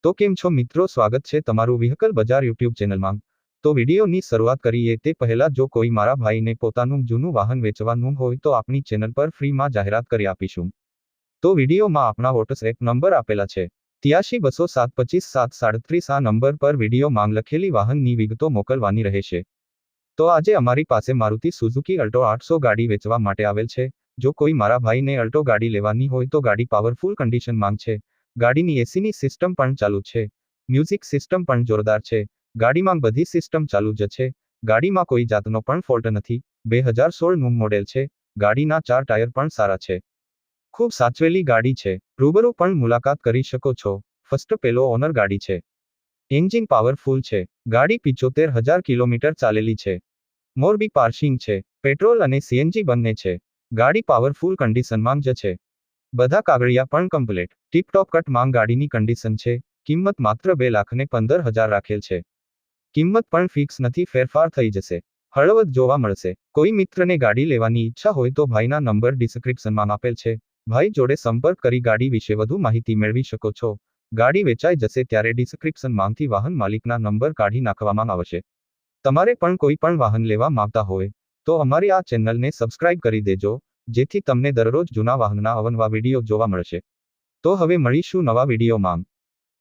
તો કેમ છો મિત્રો, સ્વાગત છે તમારું વ્હીકલ બજાર યુટ્યુબ ચેનલમાં। તો વિડીયોની શરૂઆત કરીએ તે પહેલા જો કોઈ મારા ભાઈને પોતાનું જૂનું વાહન વેચવાનું હોય તો આપણી ચેનલ પર ફ્રીમાં જાહેરાત કરી આપીશું। તો વિડીયોમાં આપણા વોટ્સએપ નંબર આપેલા છે 8320725737 આ નંબર પર વિડીયો માંગ લખેલી વાહનની વિગતો મોકલવાની રહેશે। તો આજે અમારી પાસે મારુતિ સુઝુકી અલ્ટો 800 ગાડી વેચવા માટે આવેલ છે। જો કોઈ મારા ભાઈને અલ્ટો ગાડી લેવાની હોય તો ગાડી પાવરફુલ કન્ડિશનમાં છે। ગાડીની એસીની સિસ્ટમ પણ ચાલુ છે, મ્યુઝિક સિસ્ટમ પણ જોરદાર છે। ગાડીમાં બધી સિસ્ટમ ચાલુ જ છે, ગાડીમાં કોઈ જાતનો પણ ફોલ્ટ નથી। 2016નું મોડેલ છે, ગાડીના 4 ટાયર પણ સારા છે, ખૂબ સાચવેલી ગાડી છે। રૂબરૂ પણ મુલાકાત કરી શકો છો। ફર્સ્ટ પેલો ઓનર ગાડી છે, એન્જિન પાવરફુલ છે, ગાડી 75,000 કિલોમીટર ચાલેલી છે। મોરબી પાર્સિંગ છે, પેટ્રોલ અને સીએનજી બંને છે। ગાડી પાવરફુલ કન્ડિશનમાં જ છે, બધા કાગળિયા પણ કમ્પ્લીટ ટીપટોપ કટમાં ગાડીની કન્ડિશન છે। કિંમત માત્ર 2,15,000 રાખેલ છે, કિંમત પણ ફિક્સ નથી, ફેરફાર થઈ જશે, હળવદ જોવા મળશે। કોઈ મિત્રને ગાડી લેવાની ઈચ્છા હોય તો ભાઈના નંબર ડિસ્ક્રિપ્શનમાં આપેલ છે, ભાઈ જોડે સંપર્ક કરી ગાડી વિશે વધુ માહિતી મેળવી શકો છો। ગાડી વેચાઈ જશે ત્યારે ડિસ્ક્રિપ્શનમાંથી વાહન માલિકના નંબર કાઢી નાખવામાં આવશે। તમારે પણ કોઈ પણ વાહન લેવા માંગતા હોય તો અમારી આ ચેનલને સબસ્ક્રાઇબ કરી દેજો, જેથી તમને દરરોજ જૂના વાહનના અવનવા વિડીયો જોવા મળશે। તો હવે મળીશું નવા વિડીયોમાં।